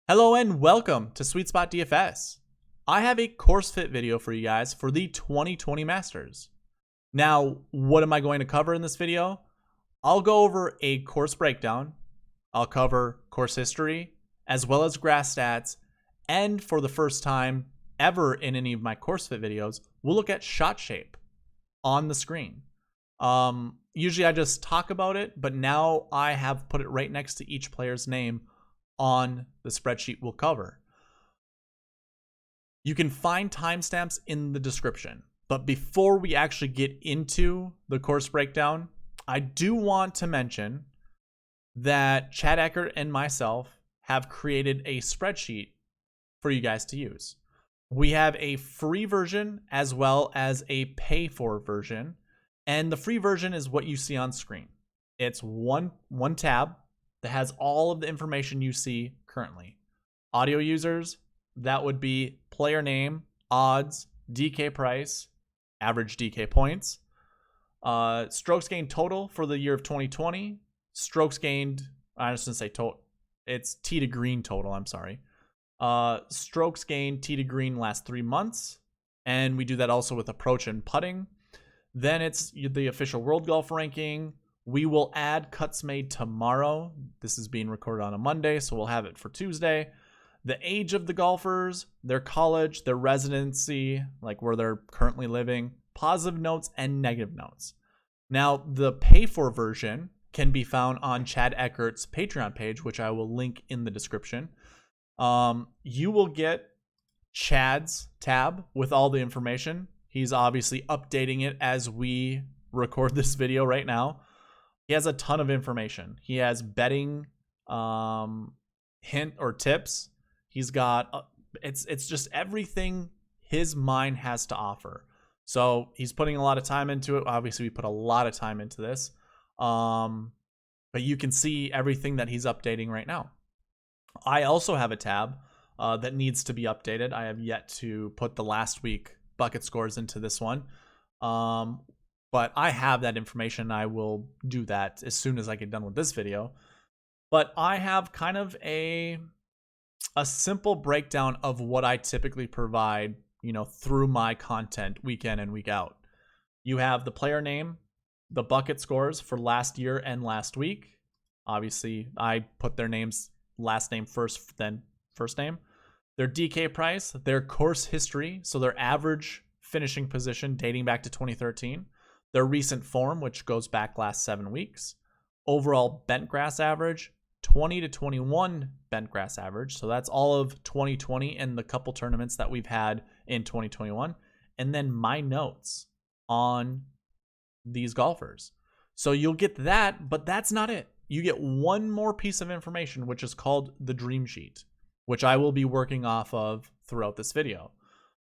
Hello and welcome to SweetSpotDFS. I have a course fit video for you guys for the 2020 Masters. Now, what am I going to cover in this video? I'll go over a course breakdown, I'll cover course history, as well as grass stats, and for the first time ever in any of my course fit videos, we'll look at shot shape on the screen. Usually I just talk about it, but now I have put it right next to each player's name on the spreadsheet we'll cover. You can find timestamps in the description, but before we actually get into the course breakdown, I do want to mention that Chad Eckert and myself have created a spreadsheet for you guys to use. We have a free version as well as a pay for version, and the free version is what you see on screen. It's one tab that has all of the information you see currently. Audio users, that would be player name, odds, DK price, average DK points, strokes gained total for the year of 2020, strokes gained, I just didn't say total, it's tee to green total, I'm sorry. Strokes gained tee to green last 3 months, and we do that also with approach and putting. Then it's the official world golf ranking. We will add cuts made tomorrow. This is being recorded on a Monday, so we'll have it for Tuesday. The age of the golfers, their college, their residency, like where they're currently living, positive notes and negative notes. Now, the pay for version can be found on Chad Eckert's Patreon page, which I will link in the description. You will get Chad's tab with all the information. He's obviously updating it as we record this video right now. He has a ton of information. He has betting hint or tips. He's got it's just everything his mind has to offer. So he's putting a lot of time into it. Obviously, we put a lot of time into this. But you can see everything that he's updating right now. I also have a tab that needs to be updated. I have yet to put the last week bucket scores into this one. But I have that information. I will do that as soon as I get done with this video. But I have kind of a simple breakdown of what I typically provide, through my content week in and week out. You have the player name, the bucket scores for last year and last week. Obviously, I put their names, last name first, then first name. Their DK price, their course history, so their average finishing position dating back to 2013. Their recent form, which goes back last 7 weeks. Overall bent grass average, 20 to 21 bent grass average. So that's all of 2020 and the couple tournaments that we've had in 2021. And then my notes on these golfers. So you'll get that, but that's not it. You get one more piece of information, which is called the Dream Sheet, which I will be working off of throughout this video.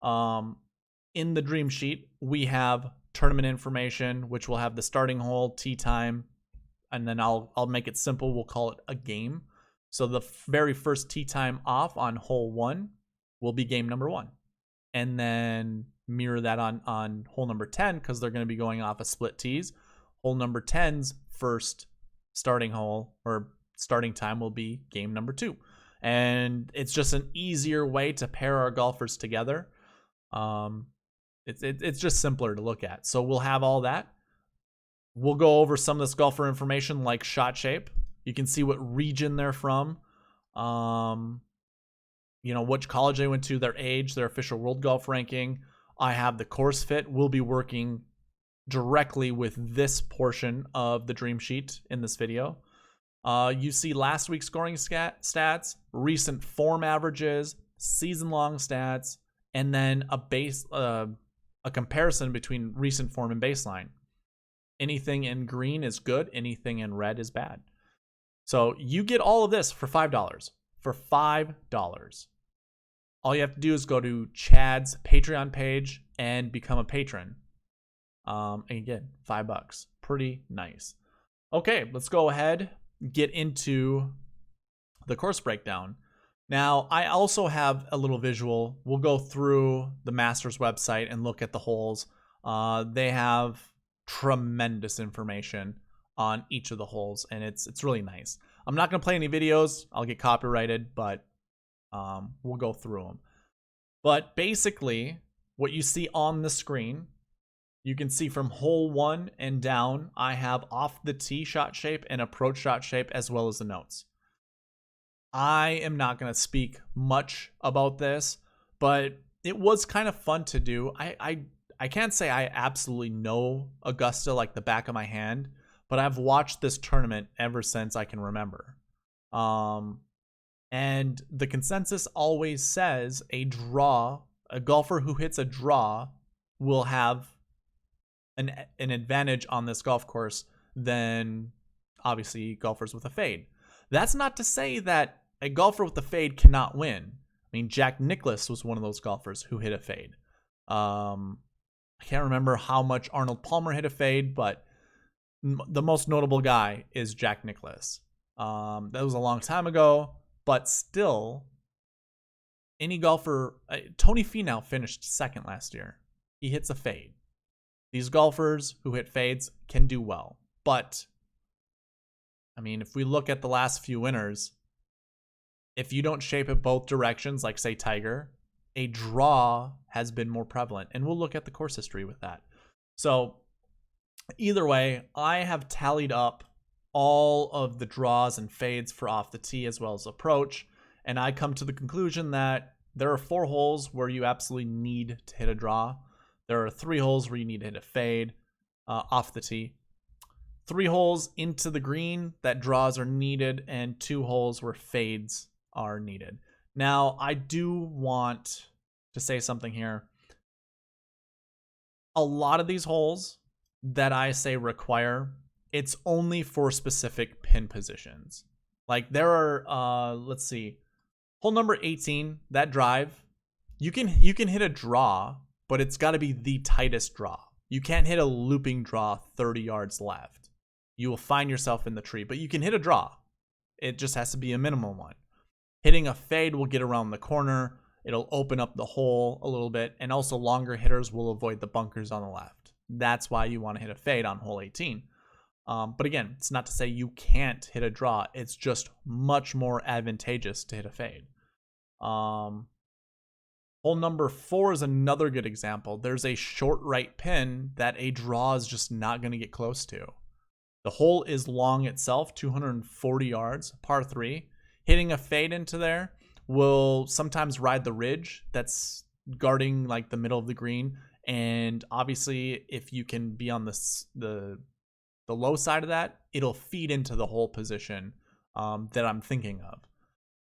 In the Dream Sheet, we have tournament information, which will have the starting hole, tee time, and then I'll make it simple. We'll call it a game. So the very first tee time off on hole 1 will be game number 1, and then mirror that on hole number 10 because they're going to be going off of split tees. Hole number 10's first starting hole or starting time will be game number 2, and it's just an easier way to pair our golfers together. It's just simpler to look at. So we'll have all that. We'll go over some of this golfer information like shot shape. You can see what region they're from, which college they went to, their age, their official world golf ranking. I have the course fit. We'll be working directly with this portion of the Dream Sheet in this video. You see last week's scoring stats, recent form averages, season-long stats, and then a comparison between recent form and baseline. Anything in green is good. Anything in red is bad. So you get all of this for $5. For $5. All you have to do is go to Chad's Patreon page and become a patron. And again, $5. Pretty nice. Okay, let's go ahead, get into the course breakdown. Now, I also have a little visual. We'll go through the Masters website and look at the holes. They have tremendous information on each of the holes, and it's really nice. I'm not going to play any videos. I'll get copyrighted, but We'll go through them. But basically, what you see on the screen, you can see from hole 1 and down, I have off the tee shot shape and approach shot shape, as well as the notes. I am not going to speak much about this, but it was kind of fun to do. I can't say I absolutely know Augusta like the back of my hand, but I've watched this tournament ever since I can remember. And the consensus always says a golfer who hits a draw will have an advantage on this golf course than obviously golfers with a fade. That's not to say that a golfer with a fade cannot win. I mean, Jack Nicklaus was one of those golfers who hit a fade. I can't remember how much Arnold Palmer hit a fade, but the most notable guy is Jack Nicklaus. That was a long time ago, but still, any golfer, Tony Finau finished second last year. He hits a fade. These golfers who hit fades can do well. But, I mean, if we look at the last few winners, if you don't shape it both directions, like say Tiger, a draw has been more prevalent. And we'll look at the course history with that. So, either way, I have tallied up all of the draws and fades for off the tee as well as approach. And I come to the conclusion that there are 4 holes where you absolutely need to hit a draw. There are 3 holes where you need to hit a fade off the tee. 3 holes into the green that draws are needed, and 2 holes where fades are needed. Now, I do want to say something here. A lot of these holes that I say require, it's only for specific pin positions. Like there are, let's see, hole number 18, that drive, you can hit a draw, but it's got to be the tightest draw. You can't hit a looping draw 30 yards left. You will find yourself in the tree, but you can hit a draw. It just has to be a minimum one. Hitting a fade will get around the corner. It'll open up the hole a little bit, and also longer hitters will avoid the bunkers on the left. That's why you want to hit a fade on hole 18. But again, it's not to say you can't hit a draw. It's just much more advantageous to hit a fade. Hole number 4 is another good example. There's a short right pin that a draw is just not going to get close to. The hole is long itself, 240 yards, par 3. Hitting a fade into there will sometimes ride the ridge that's guarding like the middle of the green. And obviously, if you can be on the low side of that, it'll feed into the hole position that I'm thinking of.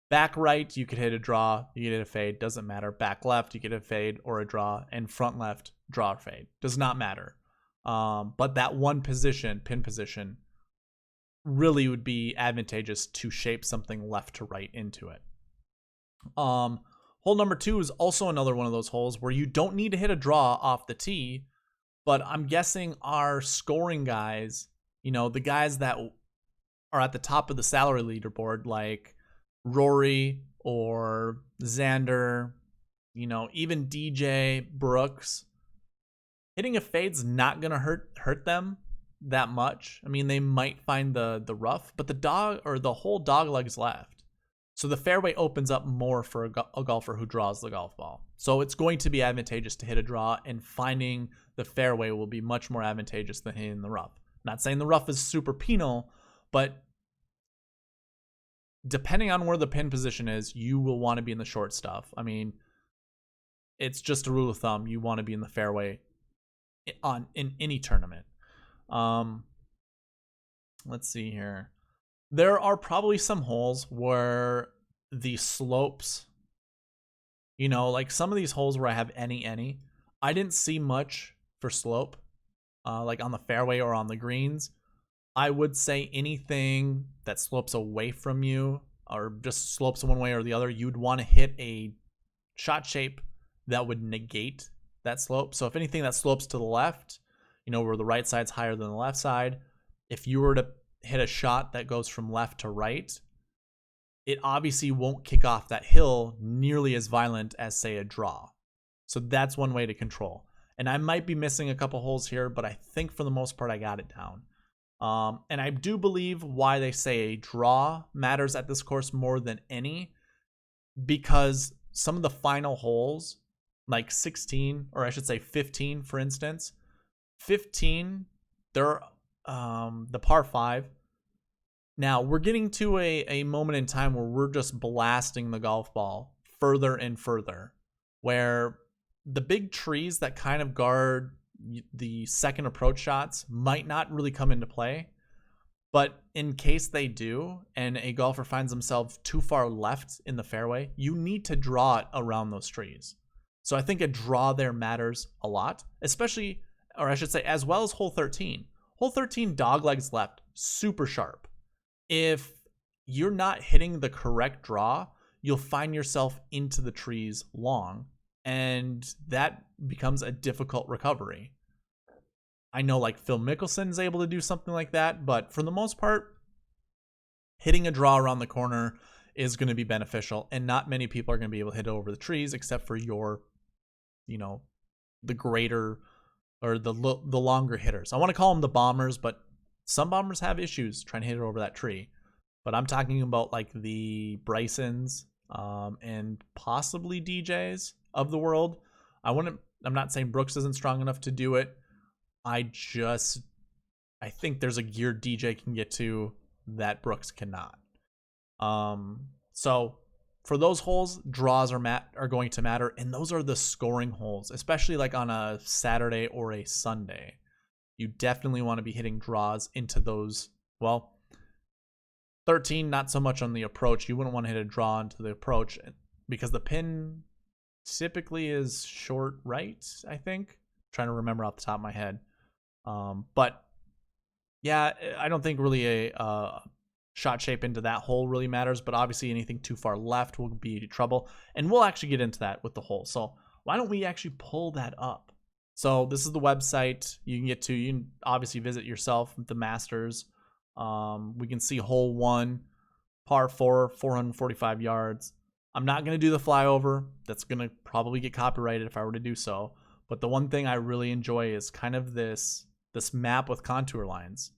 Back right, you could hit a draw, you could hit a fade, doesn't matter. Back left, you get a fade or a draw, and front left, draw or fade, does not matter. But that one position, pin position, really would be advantageous to shape something left to right into it. Hole number 2 is also another one of those holes where you don't need to hit a draw off the tee, but I'm guessing our scoring guys, you know, the guys that are at the top of the salary leaderboard, like Rory or Xander, you know, even DJ Brooks, hitting a fade's not gonna hurt them that much. I mean, they might find the rough, but the whole dog leg's left, so the fairway opens up more for a golfer who draws the golf ball. So it's going to be advantageous to hit a draw, and finding the fairway will be much more advantageous than hitting the rough. Not saying the rough is super penal, but depending on where the pin position is, you will want to be in the short stuff. I mean, it's just a rule of thumb. You want to be in the fairway in any tournament. Let's see here. There are probably some holes where the slopes, you know, like some of these holes where I have any, I didn't see much for slope, like on the fairway or on the greens. I would say anything that slopes away from you or just slopes one way or the other, you'd want to hit a shot shape that would negate that slope. So if anything that slopes to the left, you know, where the right side's higher than the left side, if you were to hit a shot that goes from left to right, it obviously won't kick off that hill nearly as violent as, say, a draw. So that's one way to control. And I might be missing a couple holes here, but I think for the most part I got it down. And I do believe why they say a draw matters at this course more than any. because some of the final holes, like 16, or I should say 15, for instance, 15, they're the par 5. Now, we're getting to a moment in time where we're just blasting the golf ball further and further, where the big trees that kind of guard the second approach shots might not really come into play. But in case they do, and a golfer finds themselves too far left in the fairway, you need to draw it around those trees. So I think a draw there matters a lot, especially, or I should say, as well as hole 13. Hole 13, dog legs left, super sharp. If you're not hitting the correct draw, you'll find yourself into the trees long, and that becomes a difficult recovery. I know like Phil Mickelson's able to do something like that, but for the most part, hitting a draw around the corner is going to be beneficial, and not many people are going to be able to hit it over the trees except for your, the greater or the longer hitters. I want to call them the bombers, but some bombers have issues trying to hit it over that tree. But I'm talking about like the Brysons and possibly DJs of the world. I'm not saying Brooks isn't strong enough to do it. I think there's a gear DJ can get to that Brooks cannot. So for those holes, draws are going to matter, and those are the scoring holes, especially like on a Saturday or a Sunday. You definitely want to be hitting draws into those. Well, 13, not so much on the approach. You wouldn't want to hit a draw into the approach because the pin typically is short right, I think. I'm trying to remember off the top of my head. But yeah, I don't think really a shot shape into that hole really matters, but obviously anything too far left will be trouble. And we'll actually get into that with the hole. So why don't we actually pull that up? So this is the website you can get to. You can obviously visit yourself, the Masters. We can see hole 1, par 4, 445 yards. I'm not going to do the flyover. That's going to probably get copyrighted if I were to do so. But the one thing I really enjoy is kind of this map with contour lines.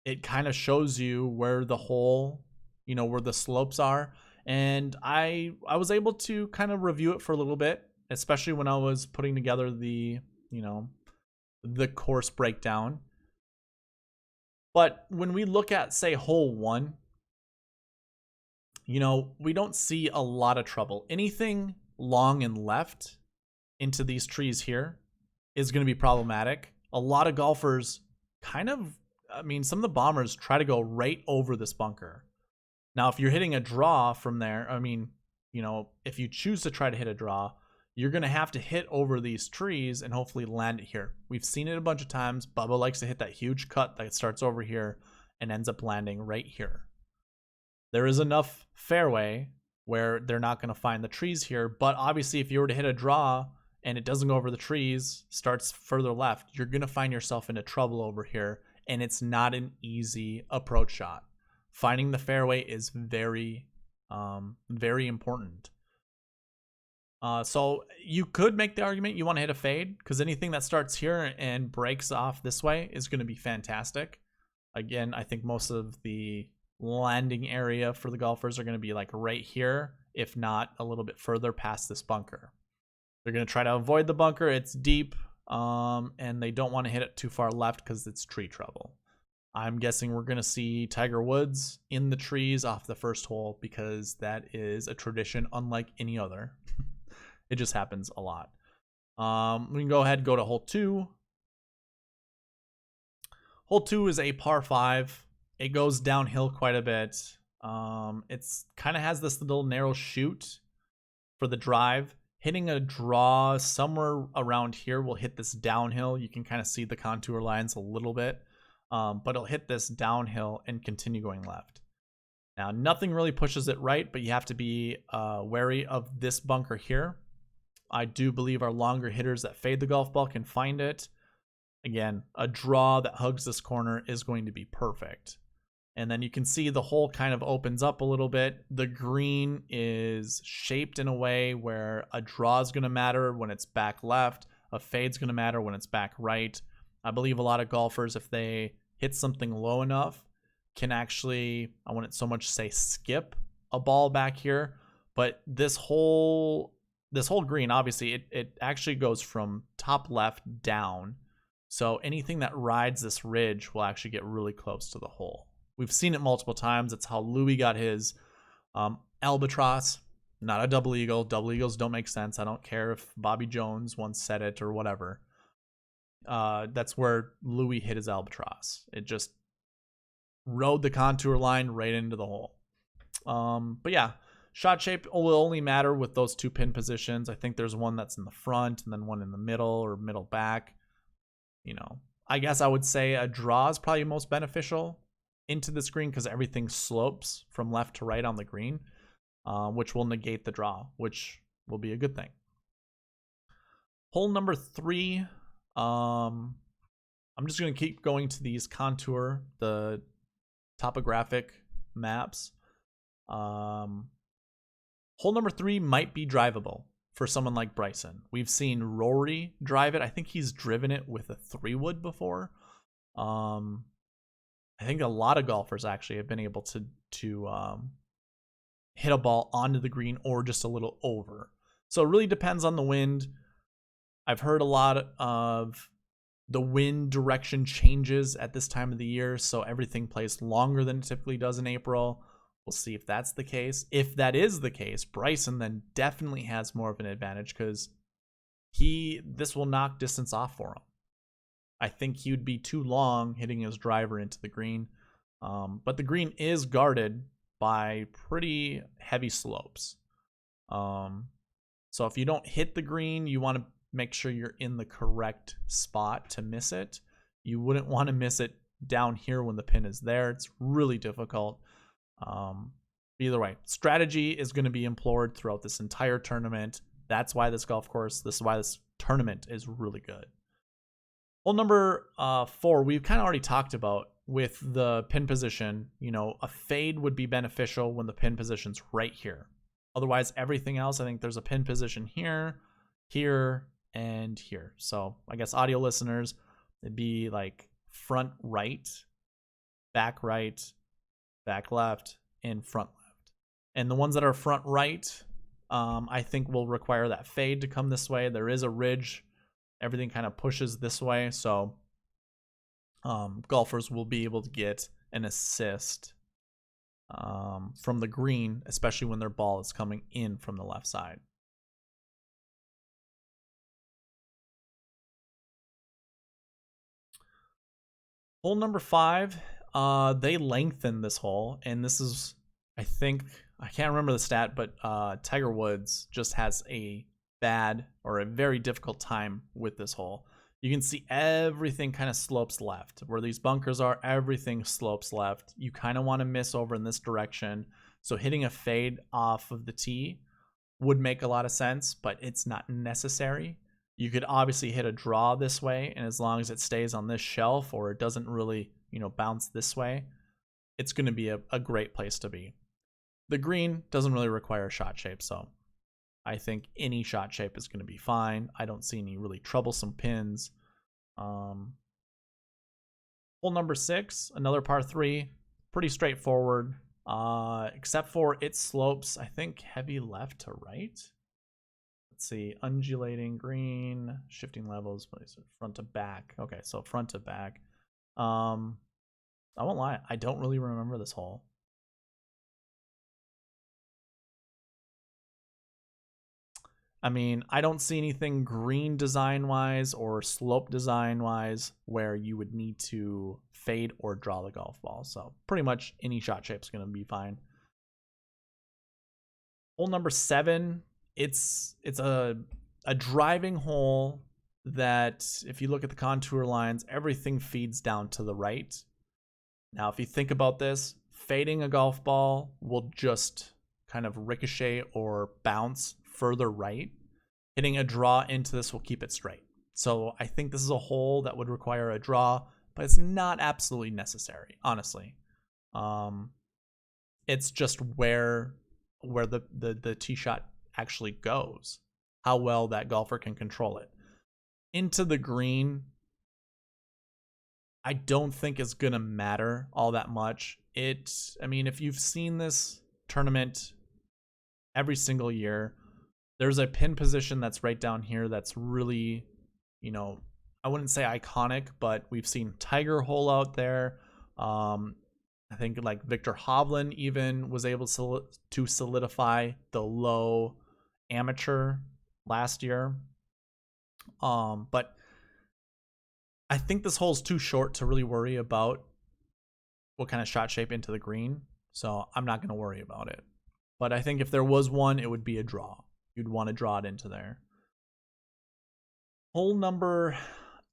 It kind of shows you where the hole, where the slopes are. And I was able to kind of review it for a little bit, especially when I was putting together the course breakdown. But when we look at, say, hole 1, we don't see a lot of trouble. Anything long and left into these trees here is going to be problematic. A lot of golfers some of the bombers try to go right over this bunker. Now, if you're hitting a draw from there, if you choose to try to hit a draw, you're going to have to hit over these trees and hopefully land it here. We've seen it a bunch of times. Bubba likes to hit that huge cut that starts over here and ends up landing right here. There is enough fairway where they're not going to find the trees here, but obviously if you were to hit a draw and it doesn't go over the trees, starts further left, you're going to find yourself into trouble over here, and it's not an easy approach shot. Finding the fairway is very, very important. So you could make the argument you want to hit a fade, because anything that starts here and breaks off this way is going to be fantastic. Again, I think most of the landing area for the golfers are going to be like right here, if not a little bit further past this bunker. They're going to try to avoid the bunker. It's deep, and they don't want to hit it too far left because it's tree trouble. I'm guessing we're going to see Tiger Woods in the trees off the first hole because that is a tradition unlike any other. It just happens a lot. We can go ahead and go to hole 2. Hole 2 is a par 5. It goes downhill quite a bit. It's kind of has this little narrow chute for the drive. Hitting a draw somewhere around here will hit this downhill. You can kind of see the contour lines a little bit, but it'll hit this downhill and continue going left. Now, nothing really pushes it right, but you have to be wary of this bunker here. I do believe our longer hitters that fade the golf ball can find it. Again, a draw that hugs this corner is going to be perfect. And then you can see the hole kind of opens up a little bit. The green is shaped in a way where a draw is going to matter when it's back left. A fade's going to matter when it's back right. I believe a lot of golfers, if they hit something low enough, can actually, I wouldn't so much say skip, a ball back here, but this whole green, obviously it actually goes from top left down. So anything that rides this ridge will actually get really close to the hole. We've seen it multiple times. It's how Louis got his albatross, not a double eagle. Double eagles don't make sense. I don't care if Bobby Jones once said it or whatever. That's where Louis hit his albatross. It just rode the contour line right into the hole. But yeah, shot shape will only matter with those two pin positions. I think there's one that's in the front and then one in the middle or middle back. You know, I guess I would say a draw is probably most beneficial into this green because everything slopes from left to right on the green, which will negate the draw, which will be a good thing. Hole number 3. I'm just going to keep going to these contour, the topographic maps. Hole number 3 might be drivable for someone like Bryson. We've seen Rory drive it. I think he's driven it with a 3-wood before. I think a lot of golfers actually have been able to hit a ball onto the green or just a little over. So it really depends on the wind. I've heard a lot of the wind direction changes at this time of the year, so everything plays longer than it typically does in April. We'll see if that's the case. If that is the case, Bryson then definitely has more of an advantage because this will knock distance off for him. I think he would be too long hitting his driver into the green. But the green is guarded by pretty heavy slopes. So if you don't hit the green, you want to make sure you're in the correct spot to miss it. You wouldn't want to miss it down here when the pin is there. It's really difficult. Either way, strategy is going to be implored throughout this entire tournament. That's why this tournament is really good. Hole number 4, we've kind of already talked about with the pin position. You know, a fade would be beneficial when the pin position's right here. Otherwise, everything else, I think there's a pin position here, here, and here. So I guess audio listeners, it'd be like front right, back left, and front left. And the ones that are front right, I think will require that fade to come this way. There is a ridge. Everything kind of pushes this way. So golfers will be able to get an assist from the green, especially when their ball is coming in from the left side. Hole number 5, they lengthen this hole, and this is, I think, I can't remember the stat, but Tiger Woods just has a bad or a very difficult time with this hole. You can see everything kind of slopes left. Where these bunkers are, everything slopes left. You kind of want to miss over in this direction. So hitting a fade off of the tee would make a lot of sense, but it's not necessary. You could obviously hit a draw this way, and as long as it stays on this shelf or it doesn't really, bounce this way, it's going to be a great place to be. The green doesn't really require a shot shape, so I think any shot shape is going to be fine. I don't see any really troublesome pins. Hole number 6, another par 3, pretty straightforward, except for it slopes, I think, heavy left to right. Let's see, undulating green, shifting levels, what is it? Front to back. Okay, so front to back. I won't lie, I don't really remember this hole. I mean, I don't see anything green design-wise or slope design-wise where you would need to fade or draw the golf ball. So pretty much any shot shape is going to be fine. Hole number 7, it's a driving hole that, if you look at the contour lines, everything feeds down to the right. Now, if you think about this, fading a golf ball will just kind of ricochet or bounce further right. Hitting a draw into this will keep it straight. So I think this is a hole that would require a draw, but it's not absolutely necessary, honestly. It's just where the tee shot actually goes, how well that golfer can control it. Into the green, I don't think it's gonna matter all that much. I mean, if you've seen this tournament every single year. There's a pin position that's right down here that's really, you know, I wouldn't say iconic, but we've seen Tiger hole out there. I think like Victor Hovland even was able to solidify the low amateur last year. But I think this hole's too short to really worry about what kind of shot shape into the green. So I'm not going to worry about it. But I think if there was one, it would be a draw. You'd want to draw it into there. Hole number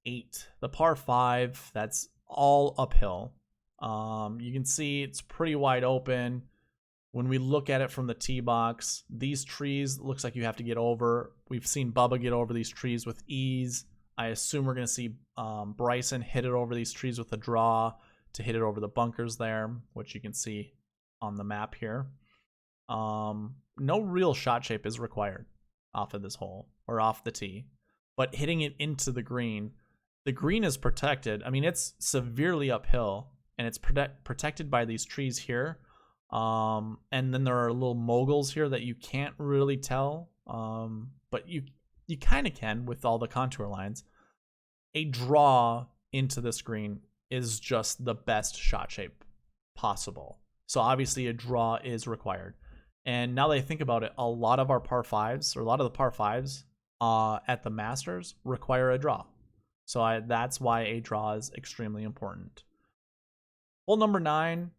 8, the par 5, that's all uphill. You can see it's pretty wide open. When we look at it from the tee box, these trees looks like you have to get over. We've seen Bubba get over these trees with ease. I assume we're going to see Bryson hit it over these trees with a draw to hit it over the bunkers there, which you can see on the map here. No real shot shape is required off of this hole or off the tee, but hitting it into the green is protected. I mean, it's severely uphill, and it's protected by these trees here. And then there are little moguls here that you can't really tell, but you kind of can with all the contour lines. A draw into this green is just the best shot shape possible. So obviously a draw is required. And now that I think about it, a lot of our par 5s, or a lot of the par 5s at the Masters require a draw. So that's why a draw is extremely important. Hole number 9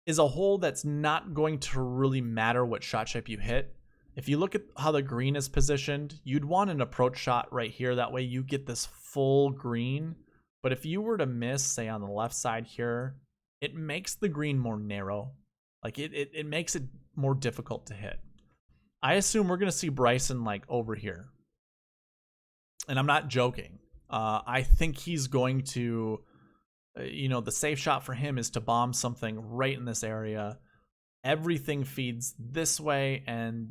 is a hole that's not going to really matter what shot shape you hit. If you look at how the green is positioned, you'd want an approach shot right here. That way you get this full green. But if you were to miss, say on the left side here, it makes the green more narrow. Like it makes it more difficult to hit. I assume we're going to see Bryson like over here. And I'm not joking. I think he's going to, the safe shot for him is to bomb something right in this area. Everything feeds this way and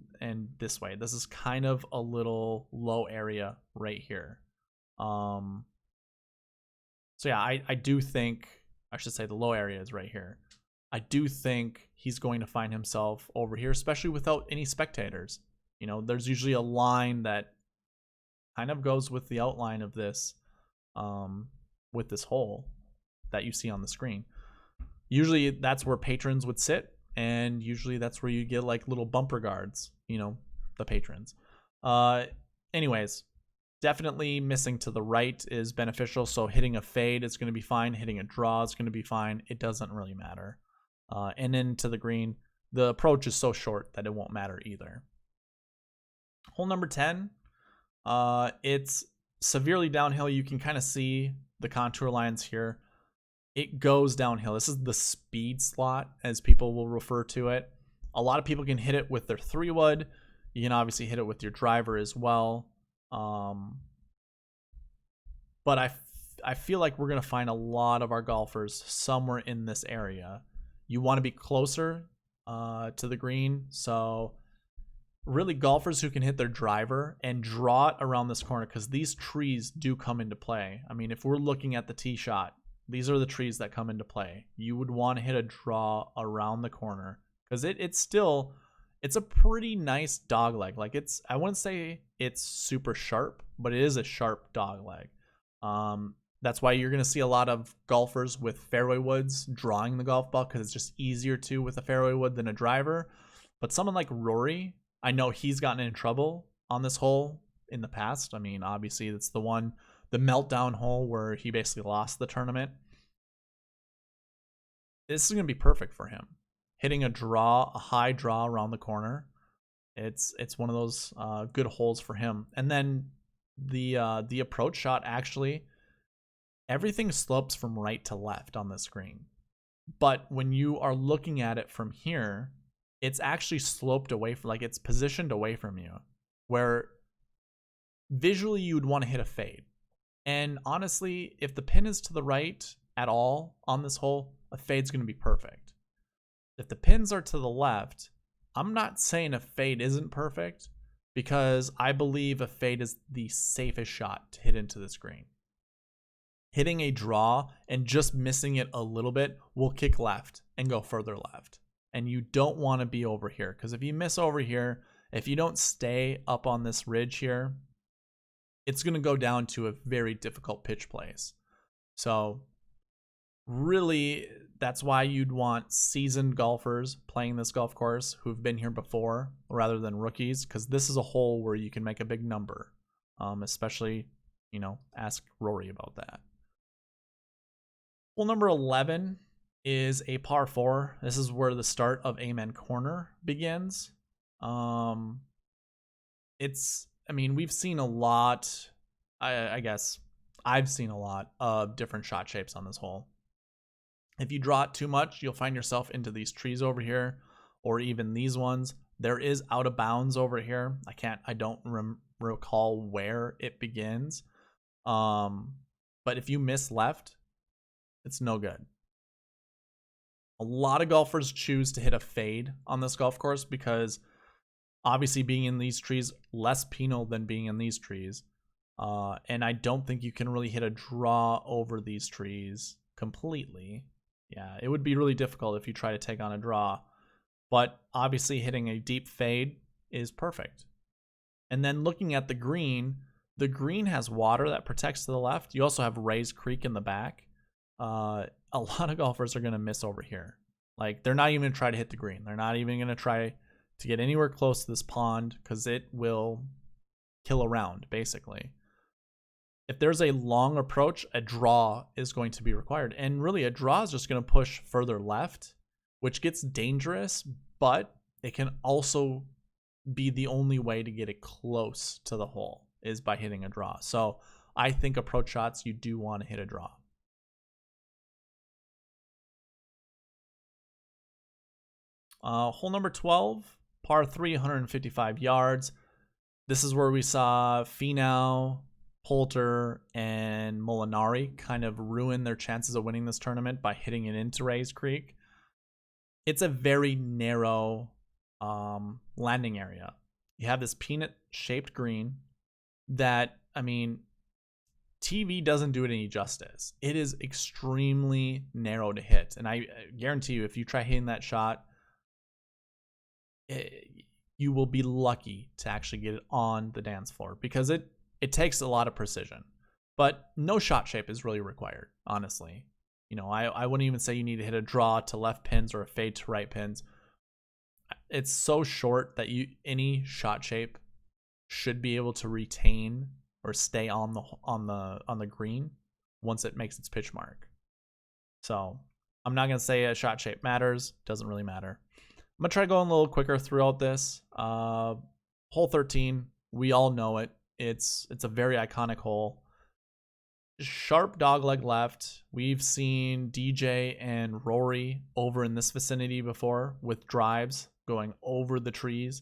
this way. This is kind of a little low area right here. So yeah, I do think, I should say the low area is right here. I do think he's going to find himself over here, especially without any spectators. There's usually a line that kind of goes with the outline of this, with this hole that you see on the screen. Usually that's where patrons would sit, and usually that's where you get like little bumper guards, the patrons. Anyways, definitely missing to the right is beneficial. So hitting a fade is going to be fine. Hitting a draw is going to be fine. It doesn't really matter. And then to the green, the approach is so short that it won't matter either. Hole number 10, it's severely downhill. You can kind of see the contour lines here. It goes downhill. This is the speed slot, as people will refer to it. A lot of people can hit it with their 3-wood. You can obviously hit it with your driver as well. But I feel like we're going to find a lot of our golfers somewhere in this area. You want to be closer to the green. So really golfers who can hit their driver and draw it around this corner, because these trees do come into play. I mean, if we're looking at the tee shot, these are the trees that come into play. You would want to hit a draw around the corner, because it's a pretty nice dog leg. Like I wouldn't say it's super sharp, but it is a sharp dog leg. That's why you're going to see a lot of golfers with fairway woods drawing the golf ball, because it's just easier to with a fairway wood than a driver. But someone like Rory, I know he's gotten in trouble on this hole in the past. I mean, obviously it's the meltdown hole where he basically lost the tournament. This is going to be perfect for him. Hitting a high draw around the corner. It's one of those good holes for him. And then the approach shot, actually, everything slopes from right to left on the screen. But when you are looking at it from here, it's actually sloped away from, like, it's positioned away from you, where visually you would want to hit a fade. And honestly, if the pin is to the right at all on this hole, a fade's going to be perfect. If the pins are to the left, I'm not saying a fade isn't perfect, because I believe a fade is the safest shot to hit into this green. Hitting a draw and just missing it a little bit will kick left and go further left. and you don't want to be over here, because if you miss over here, if you don't stay up on this ridge here, it's going to go down to a very difficult pitch place. So really, that's why you'd want seasoned golfers playing this golf course who've been here before rather than rookies, because this is a hole where you can make a big number, especially, ask Rory about that. Hole number 11 is a par 4. This is where the start of Amen Corner begins. We've seen a lot, I guess I've seen a lot of different shot shapes on this hole. If you draw it too much, you'll find yourself into these trees over here, or even these ones. There is out of bounds over here. I don't recall where it begins. But if you miss left, it's no good. A lot of golfers choose to hit a fade on this golf course because obviously being in these trees, less penal than being in these trees. And I don't think you can really hit a draw over these trees completely. Yeah, it would be really difficult if you try to take on a draw. But obviously hitting a deep fade is perfect. And then looking at the green has water that protects to the left. You also have Rays Creek in the back. A lot of golfers are going to miss over here. Like, they're not even going to try to hit the green. They're not even going to try to get anywhere close to this pond because it will kill a round, basically. If there's a long approach, a draw is going to be required. And really, a draw is just going to push further left, which gets dangerous, but it can also be the only way to get it close to the hole is by hitting a draw. So I think approach shots, you do want to hit a draw. Hole number 12, par 3, 155 yards. This is where we saw Finau, Poulter, and Molinari kind of ruin their chances of winning this tournament by hitting it into Rays Creek. It's a very narrow landing area. You have this peanut-shaped green that, TV doesn't do it any justice. It is extremely narrow to hit. And I guarantee you, if you try hitting that shot, you will be lucky to actually get it on the dance floor because it takes a lot of precision. But no shot shape is really required, honestly. I wouldn't even say you need to hit a draw to left pins or a fade to right pins. It's so short that any shot shape should be able to retain or stay on the green once it makes its pitch mark. So I'm not gonna say a shot shape matters. Doesn't really matter. I'm gonna try going a little quicker throughout this. Hole 13, we all know it. It's a very iconic hole. Sharp dogleg left. We've seen DJ and Rory over in this vicinity before with drives going over the trees.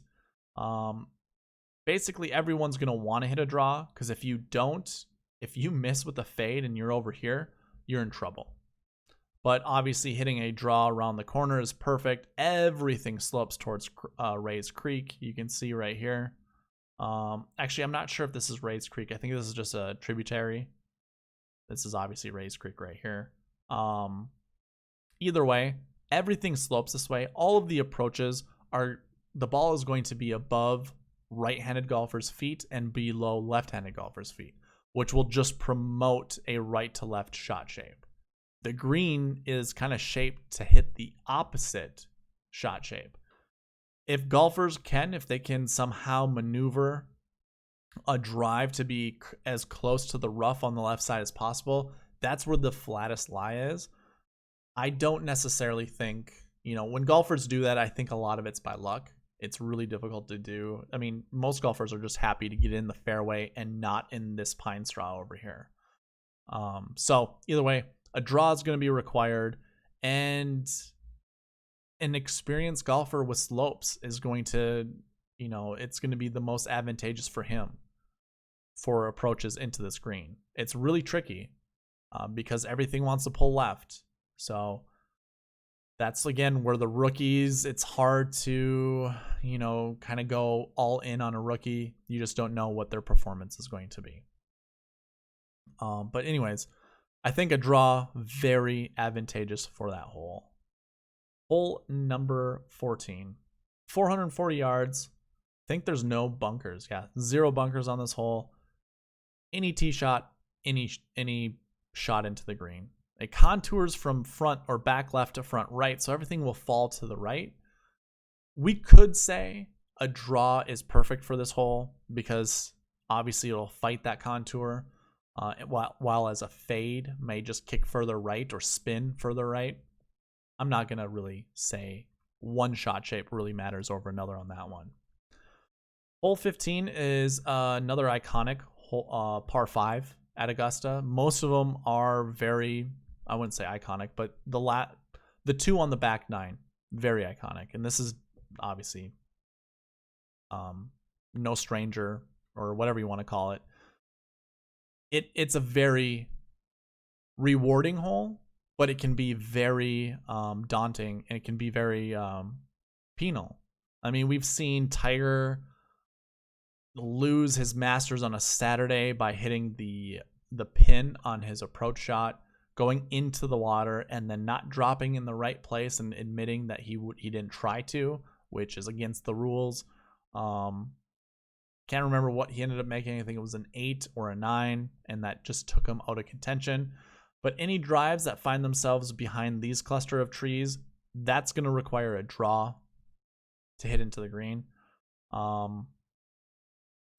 Basically, everyone's going to want to hit a draw because if you miss with a fade and you're over here, you're in trouble. But obviously, hitting a draw around the corner is perfect. Everything slopes towards Rays Creek. You can see right here. Actually, I'm not sure if this is Rays Creek. I think this is just a tributary. This is obviously Rays Creek right here. Either way, everything slopes this way. All of the approaches the ball is going to be above right-handed golfers' feet and below left-handed golfers' feet, which will just promote a right to left shot shape. The green is kind of shaped to hit the opposite shot shape. If they can somehow maneuver a drive to be as close to the rough on the left side as possible, that's where the flattest lie is. I don't necessarily think, when golfers do that, I think a lot of it's by luck. It's really difficult to do. Most golfers are just happy to get in the fairway and not in this pine straw over here. So either way, a draw is going to be required, and an experienced golfer with slopes is going to, it's going to be the most advantageous for him for approaches into this green. It's really tricky because everything wants to pull left. So that's, again, where the rookies, it's hard to, kind of go all in on a rookie. You just don't know what their performance is going to be. But anyways, I think a draw, very advantageous for that hole. Hole number 14. 440 yards. I think there's no bunkers. Yeah, 0 bunkers on this hole. Any tee shot, any shot into the green. It contours from front or back left to front right, so everything will fall to the right. We could say a draw is perfect for this hole because obviously it'll fight that contour, while as a fade may just kick further right or spin further right. I'm not going to really say one shot shape really matters over another on that one. Hole 15 is another iconic hole, par 5 at Augusta. Most of them are very, I wouldn't say iconic, but the 2 on the back 9, very iconic. And this is obviously no stranger or whatever you want to call it. It's a very rewarding hole, but it can be very daunting, and it can be very penal. I mean, we've seen Tiger lose his Masters on a Saturday by hitting the pin on his approach shot, going into the water, and then not dropping in the right place and admitting that he didn't try to, which is against the rules. Can't remember what he ended up making. I think it was an 8 or a 9, and that just took him out of contention. But any drives that find themselves behind these cluster of trees, that's going to require a draw to hit into the green.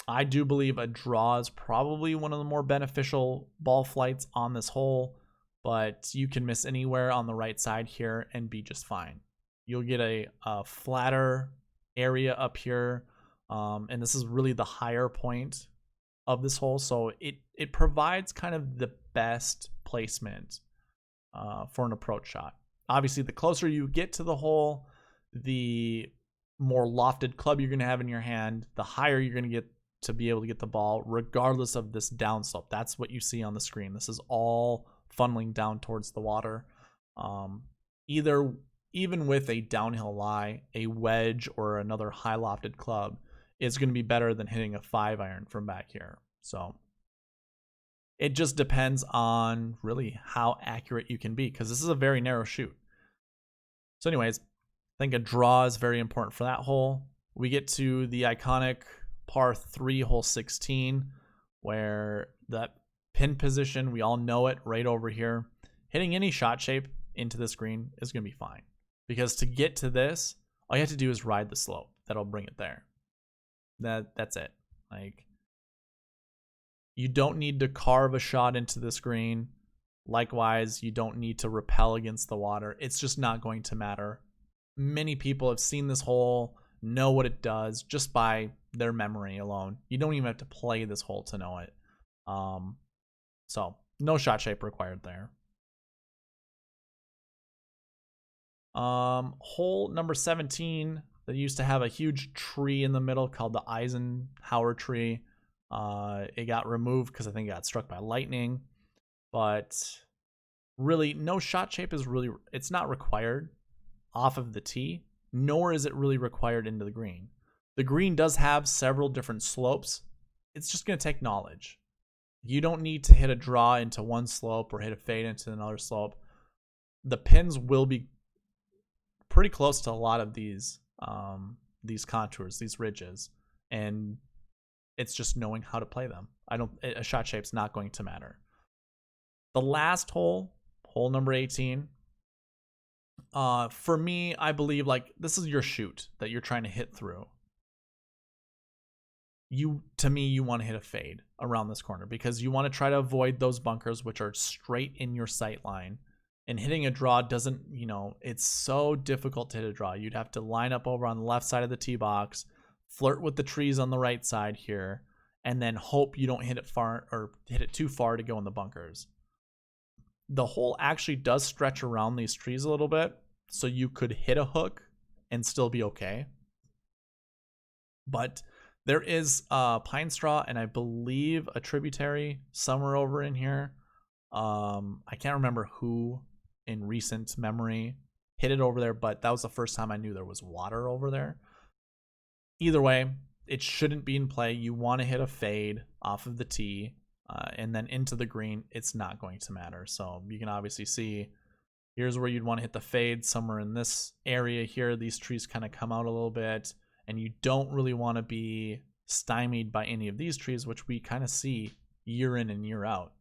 I do believe a draw is probably one of the more beneficial ball flights on this hole, but you can miss anywhere on the right side here and be just fine. You'll get a flatter area up here, and this is really the higher point of this hole, so it provides kind of the best placement for an approach shot. Obviously, the closer you get to the hole, the more lofted club you're going to have in your hand, the higher you're going to get to be able to get the ball, regardless of this downslope. That's what you see on the screen. This is all funneling down towards the water. Even with a downhill lie, a wedge or another high lofted club is going to be better than hitting a 5-iron from back here. So it just depends on really how accurate you can be, because this is a very narrow shoot. So anyways, I think a draw is very important for that hole. We get to the iconic par 3 hole 16, where that pin position, we all know it right over here. Hitting any shot shape into this green is going to be fine, because to get to this, all you have to do is ride the slope. That'll bring it there. That's it. Like, you don't need to carve a shot into this green. Likewise, you don't need to repel against the water. It's just not going to matter. Many people have seen this hole, know what it does just by their memory alone. You don't even have to play this hole to know it. So no shot shape required there. Hole number 17, that used to have a huge tree in the middle called the Eisenhower tree. It got removed because I think it got struck by lightning. But really, no shot shape is really, it's not required off of the tee, nor is it really required into the green. The green does have several different slopes. It's just going to take knowledge. You don't need to hit a draw into one slope or hit a fade into another slope. The pins will be pretty close to a lot of these contours, these ridges, and it's just knowing how to play them. A shot shape's not going to matter. The last hole, hole number 18, for me, I believe, like, this is your shoot that you're trying to hit through. To me, you want to hit a fade around this corner, because you want to try to avoid those bunkers, which are straight in your sight line. And hitting a draw doesn't, it's so difficult to hit a draw. You'd have to line up over on the left side of the tee box, flirt with the trees on the right side here, and then hope you don't hit it far or hit it too far to go in the bunkers. The hole actually does stretch around these trees a little bit, so you could hit a hook and still be okay. But there is pine straw and I believe a tributary somewhere over in here. I can't remember who in recent memory hit it over there, but that was the first time I knew there was water over there. Either way, it shouldn't be in play. You want to hit a fade off of the tee and then into the green. It's not going to matter. So you can obviously see Here's where you'd want to hit the fade somewhere in this area here. These trees kind of come out a little bit, and you don't really want to be stymied by any of these trees, which we kind of see year in and year out.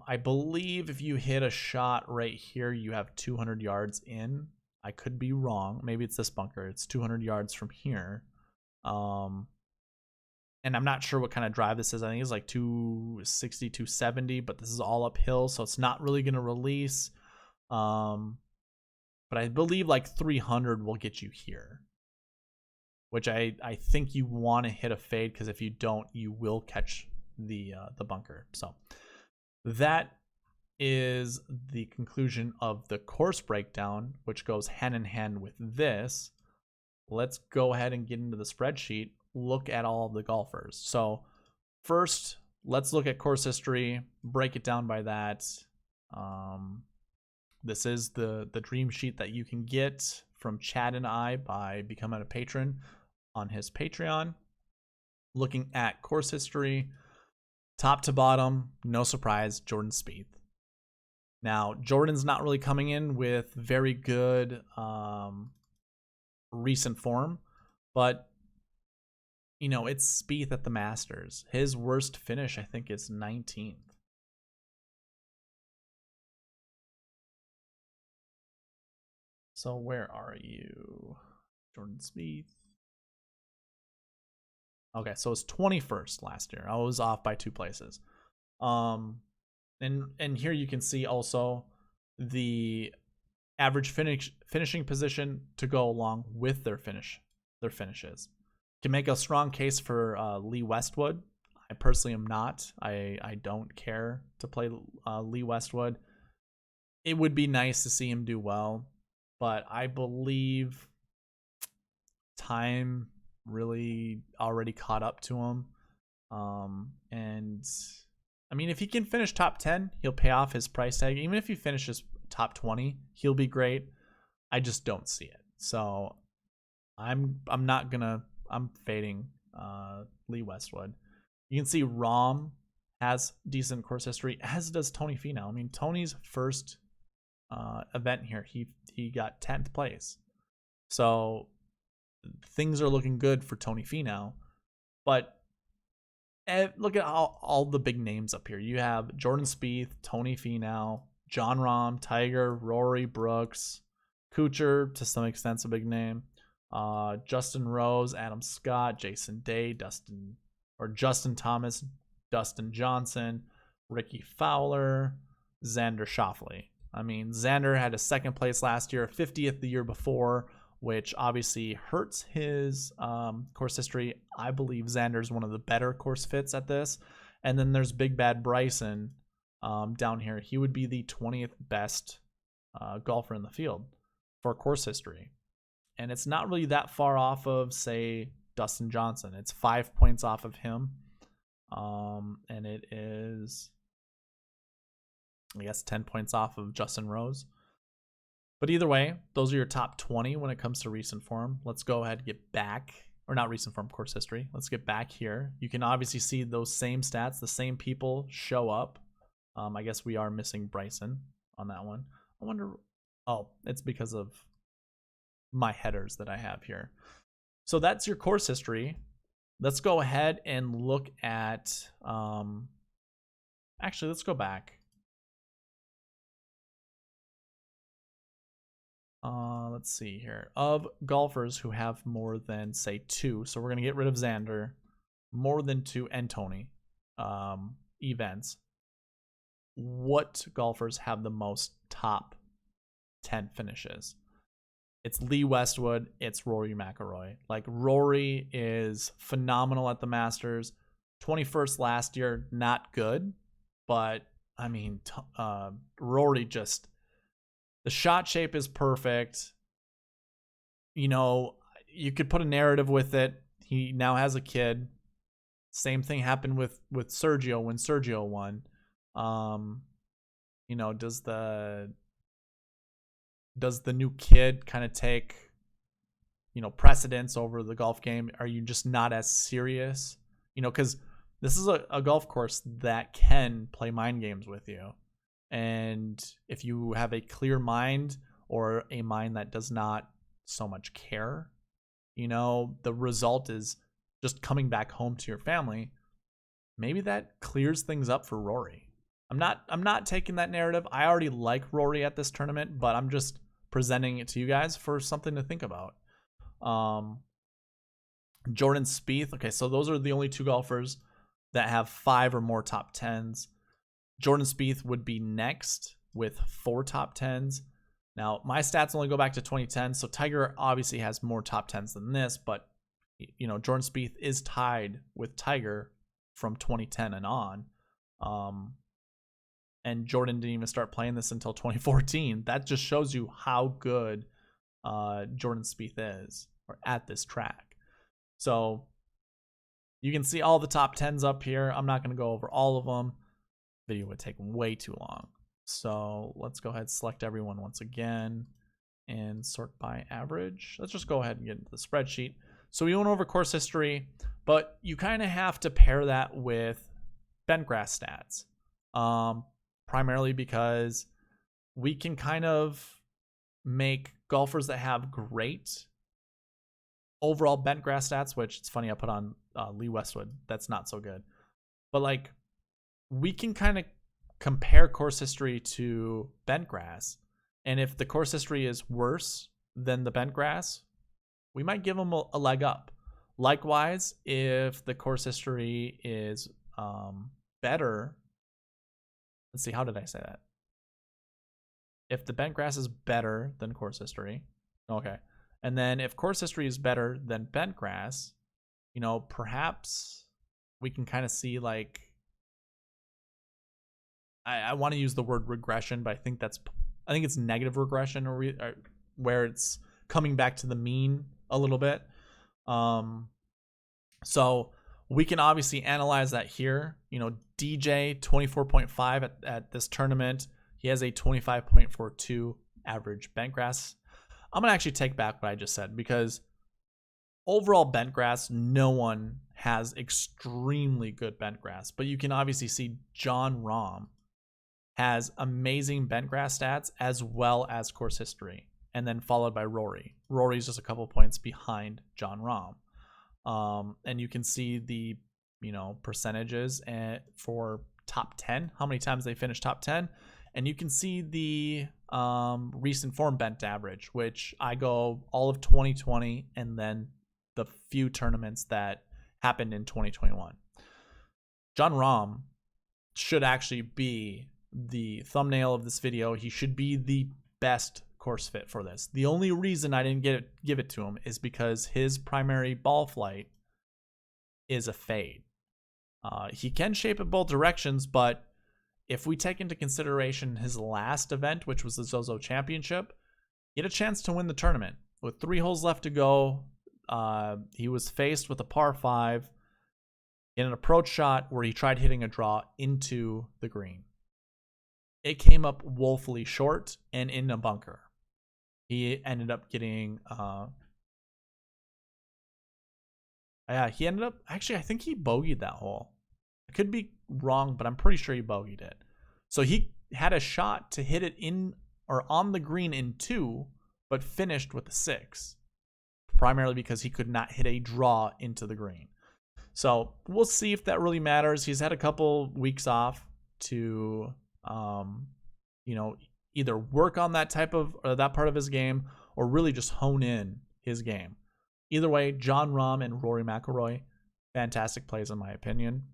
I believe if you hit a shot right here, you have 200 yards in. I could be wrong. Maybe it's this bunker. It's 200 yards from here. And I'm not sure what kind of drive this is. I think it's like 260, 270, but this is all uphill, so it's not really going to release. But I believe like 300 will get you here, which I think you want to hit a fade, because if you don't, you will catch the bunker. So that is the conclusion of the course breakdown, which goes hand in hand with this. Let's go ahead and get into the spreadsheet, look at all of the golfers. So first, let's look at course history, break it down by that. This is the dream sheet that you can get from Chad and I by becoming a patron on his Patreon. Looking at course history, top to bottom, no surprise, Jordan Spieth. Now, Jordan's not really coming in with very good recent form, but you know, it's Spieth at the Masters. His worst finish, I think, is 19th. So where are you, Jordan Spieth? Okay, so it's 21st last year. I was off by 2 places. And here you can see also the average finishing position to go along with their finishes. Can make a strong case for Lee Westwood. I personally am not. I don't care to play Lee Westwood. It would be nice to see him do well, but I believe time really already caught up to him. And I mean, if he can finish top 10, he'll pay off his price tag. Even if he finishes top 20, he'll be great. I just don't see it. So I'm fading Lee Westwood. You can see Rahm has decent course history, as does Tony Finau. I mean, Tony's first event here, he got 10th place. So things are looking good for Tony Finau. But look at all the big names up here. You have Jordan Spieth, Tony Finau, Jon Rahm, Tiger, Rory, Brooks, Kuchar, to some extent, a big name. Justin Rose, Adam Scott, Jason Day, Justin Thomas, Dustin Johnson, Ricky Fowler, Xander Schauffele. I mean, Xander had a 2nd place last year, 50th the year before, which obviously hurts his course history. I believe Xander's one of the better course fits at this. And then there's Big Bad Bryson down here. He would be the 20th best golfer in the field for course history. And it's not really that far off of, say, Dustin Johnson. It's 5 points off of him. And it is, I guess, 10 points off of Justin Rose. But either way, those are your top 20 when it comes to recent form. Let's go ahead and get back, or not recent form, course history. Let's get back here. You can obviously see those same stats, the same people show up. I guess we are missing Bryson on that one. I wonder, oh, it's because of my headers that I have here. So that's your course history. Let's go ahead and look at, actually, let's go back. Let's see here. Of golfers who have more than, say, 2, so we're going to get rid of Xander, more than 2, and Tony events. What golfers have the most top 10 finishes? It's Lee Westwood. It's Rory McIlroy. Like, Rory is phenomenal at the Masters. 21st last year, not good, but I mean, Rory just, the shot shape is perfect. You know, you could put a narrative with it. He now has a kid. Same thing happened with Sergio when Sergio won. You know, does the new kid kind of take, you know, precedence over the golf game? Are you just not as serious? You know, because this is a golf course that can play mind games with you. And if you have a clear mind or a mind that does not so much care, you know, the result is just coming back home to your family. Maybe that clears things up for Rory. I'm not taking that narrative. I already like Rory at this tournament, but I'm just presenting it to you guys for something to think about. Jordan Spieth. Okay, so those are the only two golfers that have 5 or more top 10s. Jordan Spieth would be next with 4 top 10s. Now, my stats only go back to 2010, so Tiger obviously has more top 10s than this, but you know, Jordan Spieth is tied with Tiger from 2010 and on. And Jordan didn't even start playing this until 2014. That just shows you how good Jordan Spieth is or at this track. So you can see all the top 10s up here. I'm not going to go over all of them. Video would take way too long. So let's go ahead and select everyone once again and sort by average. Let's just go ahead and get into the spreadsheet. So we went over course history, but you kind of have to pair that with bentgrass stats. Primarily because we can kind of make golfers that have great overall bentgrass stats, which it's funny I put on Lee Westwood. That's not so good. But like we can kind of compare course history to bentgrass. And if the course history is worse than the bentgrass, we might give them a leg up. Likewise, if the course history is better. Let's see, how did I say that? If the bentgrass is better than course history, okay. And then if course history is better than bentgrass, you know, perhaps we can kind of see like, I want to use the word regression, but I think it's negative regression or where it's coming back to the mean a little bit. So we can obviously analyze that here. You know, DJ 24.5 at this tournament. He has a 25.42 average bentgrass. I'm going to actually take back what I just said because overall bentgrass, no one has extremely good bentgrass. But you can obviously see Jon Rahm has amazing bentgrass stats as well as course history. And then followed by Rory. Rory's just a couple points behind Jon Rahm. And you can see the, you know, percentages for top 10, how many times they finished top 10. And you can see the recent form bent average, which I go all of 2020 and then the few tournaments that happened in 2021. Jon Rahm should actually be the thumbnail of this video. He should be the best course fit for this. The only reason I didn't give it to him is because his primary ball flight is a fade. He can shape it both directions, but if we take into consideration his last event, which was the Zozo Championship, he had a chance to win the tournament. With 3 holes left to go, he was faced with a par 5 in an approach shot where he tried hitting a draw into the green. It came up woefully short and in a bunker. He ended up getting actually, I think he bogeyed that hole. I could be wrong, but I'm pretty sure he bogeyed it. So he had a shot to hit it in or on the green in 2, but finished with a 6, primarily because he could not hit a draw into the green. So we'll see if that really matters. He's had a couple weeks off to, you know, either work on that that part of his game or really just hone in his game. Either way, Jon Rahm and Rory McIlroy, fantastic plays in my opinion.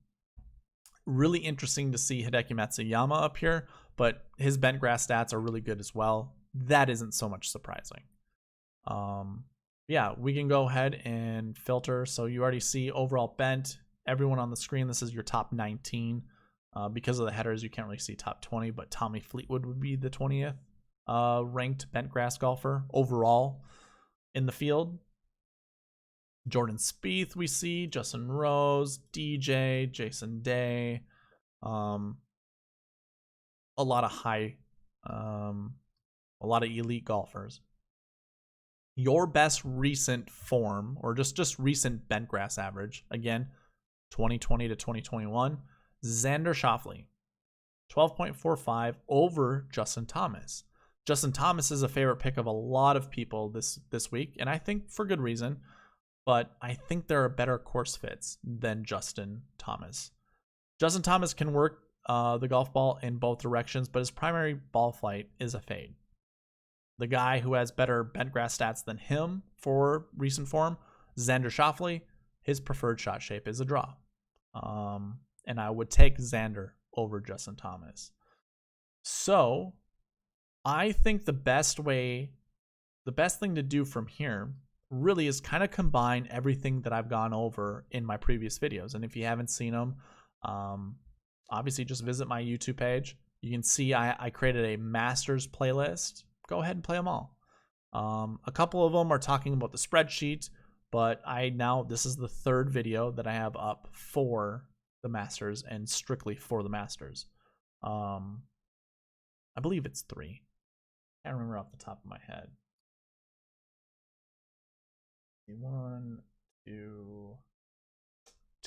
Really interesting to see Hideki Matsuyama up here, but his bentgrass stats are really good as well. That isn't so much surprising. Yeah, we can go ahead and filter. So you already see overall bent. Everyone on the screen, this is your top 19. Because of the headers, you can't really see top 20, but Tommy Fleetwood would be the 20th ranked bentgrass golfer overall in the field. Jordan Spieth we see, Justin Rose, DJ, Jason Day, a lot of elite golfers. Your best recent form, or just recent bentgrass average, again, 2020 to 2021, Xander Schauffele. 12.45 over Justin Thomas. Justin Thomas is a favorite pick of a lot of people this week, and I think for good reason, but I think there are better course fits than Justin Thomas. Justin Thomas can work the golf ball in both directions, but his primary ball flight is a fade. The guy who has better bent grass stats than him for recent form, Xander Schauffele, his preferred shot shape is a draw. And I would take Xander over Justin Thomas. So I think the best thing to do from here really is kind of combine everything that I've gone over in my previous videos. And if you haven't seen them, obviously just visit my YouTube page. You can see I created a Masters playlist. Go ahead and play them all. A couple of them are talking about the spreadsheet, but this is the third video that I have up for the Masters and strictly for the Masters. I believe it's 3. I can't remember off the top of my head. 1, 2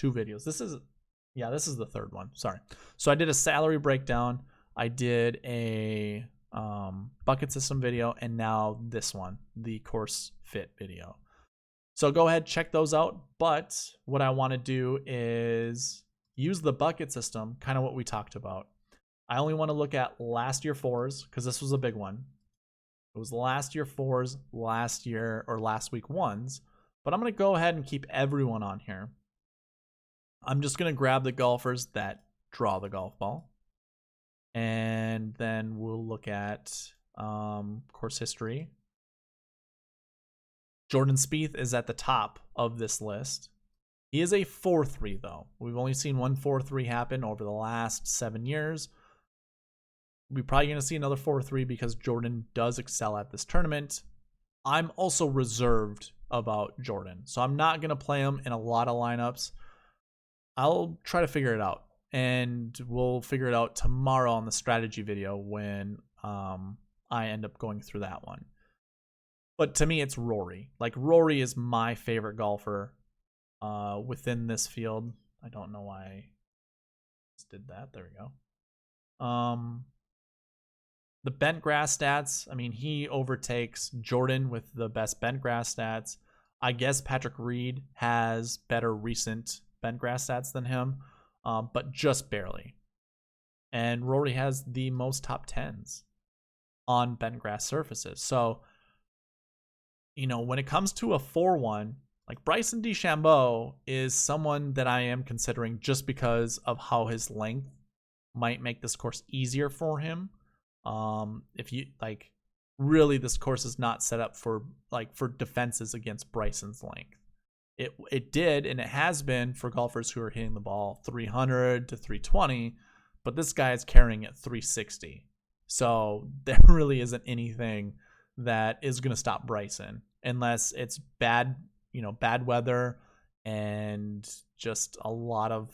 videos. This is the third one. Sorry. So I did a salary breakdown. I did a bucket system video, and now this one, the course fit video. So go ahead, check those out. But what I want to do is use the bucket system, kind of what we talked about. I only want to look at last year 4s because this was a big one. It was last year 4s, last week 1s. But I'm going to go ahead and keep everyone on here. I'm just going to grab the golfers that draw the golf ball. And then we'll look at course history. Jordan Spieth is at the top of this list. He is a 4-3 though. We've only seen one 4-3 happen over the last 7 years. We're probably going to see another 4-3 because Jordan does excel at this tournament. I'm also reserved about Jordan, so I'm not going to play him in a lot of lineups. I'll try to figure it out, and we'll figure it out tomorrow on the strategy video when I end up going through that one. But to me, it's Rory. Like, Rory is my favorite golfer within this field. I don't know why I just did that. There we go. The bent grass stats, I mean, he overtakes Jordan with the best bent grass stats. I guess Patrick Reed has better recent bent grass stats than him, but just barely. And Rory has the most top 10s on bent grass surfaces. So, when it comes to a 4-1, like Bryson DeChambeau is someone that I am considering just because of how his length might make this course easier for him. If you really, this course is not set up for defenses against Bryson's length. It did, and it has been for golfers who are hitting the ball 300 to 320, but this guy is carrying at 360. So there really isn't anything that is going to stop Bryson unless it's bad weather and just a lot of,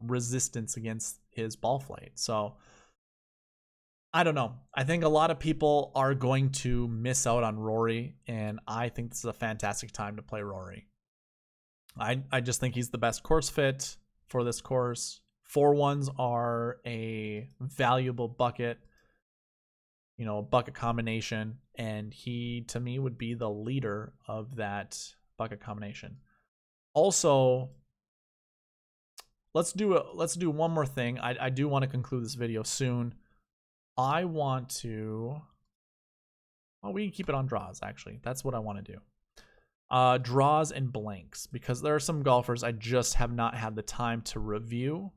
resistance against his ball flight. So I don't know. I think a lot of people are going to miss out on Rory, and I think this is a fantastic time to play Rory. I just think he's the best course fit for this course. 4-1s are a valuable bucket, bucket combination, and he, to me, would be the leader of that bucket combination. Also, let's do one more thing. I do want to conclude this video soon. I want to... Well, we can keep it on draws, actually. That's what I want to do. Draws and blanks, because there are some golfers I just have not had the time to review.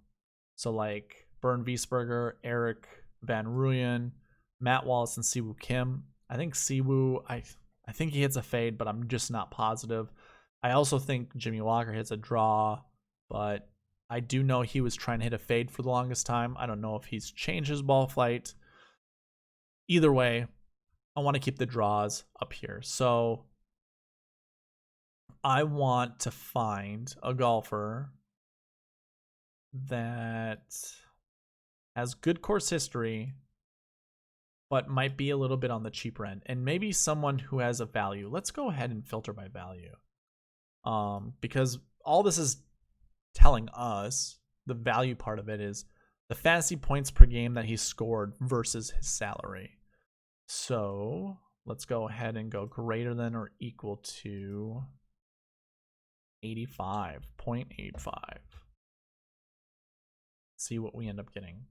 So like Bernd Wiesberger, Eric Van Rooyen, Matt Wallace, and Siwoo Kim. I think Siwoo, I think he hits a fade, but I'm just not positive. I also think Jimmy Walker hits a draw, but I do know he was trying to hit a fade for the longest time. I don't know if he's changed his ball flight. Either way, I want to keep the draws up here. So I want to find a golfer that has good course history, but might be a little bit on the cheaper end, and maybe someone who has a value. Let's go ahead and filter by value, because all this is telling us, the value part of it is the fantasy points per game that he scored versus his salary. So let's go ahead and go greater than or equal to 85.85. See what we end up getting.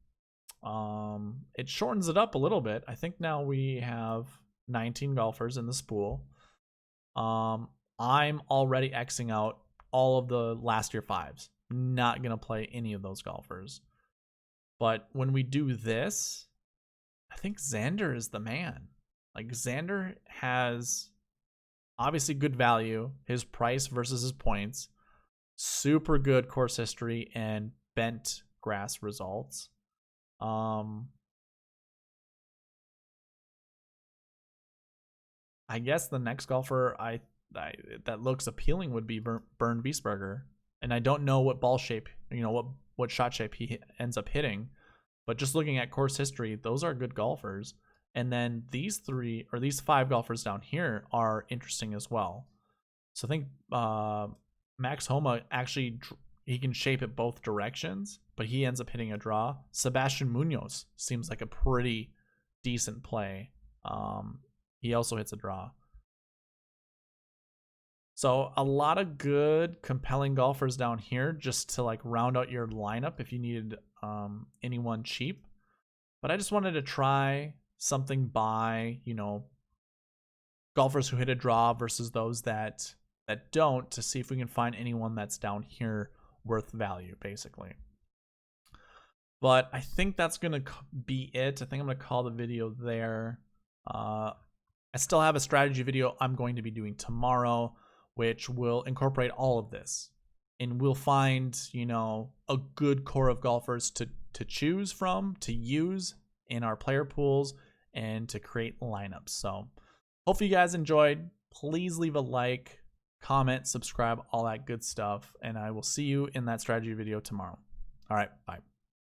It shortens it up a little bit. I think now we have 19 golfers in this pool. I'm already Xing out all of the last year 5s. Not going to play any of those golfers. But when we do this, I think Xander is the man. Like, Xander has obviously good value, his price versus his points, super good course history, and bent grass results. I guess the next golfer I that looks appealing would be Bernd Wiesberger, and I don't know what ball shape, what shot shape he ends up hitting, but just looking at course history, those are good golfers. And then these 5 golfers down here are interesting as well. So I think Max Homa actually, he can shape it both directions, but he ends up hitting a draw. Sebastian Munoz seems like a pretty decent play. He also hits a draw. So a lot of good, compelling golfers down here just to like round out your lineup if you needed anyone cheap. But I just wanted to try something by, golfers who hit a draw versus those that don't, to see if we can find anyone that's down here worth value, basically. But I think that's going to be it. I think I'm going to call the video there. I still have a strategy video I'm going to be doing tomorrow, which will incorporate all of this. And we'll find, a good core of golfers to choose from, to use in our player pools, and to create lineups. So hopefully you guys enjoyed. Please leave a like, comment, subscribe, all that good stuff. And I will see you in that strategy video tomorrow. All right, bye.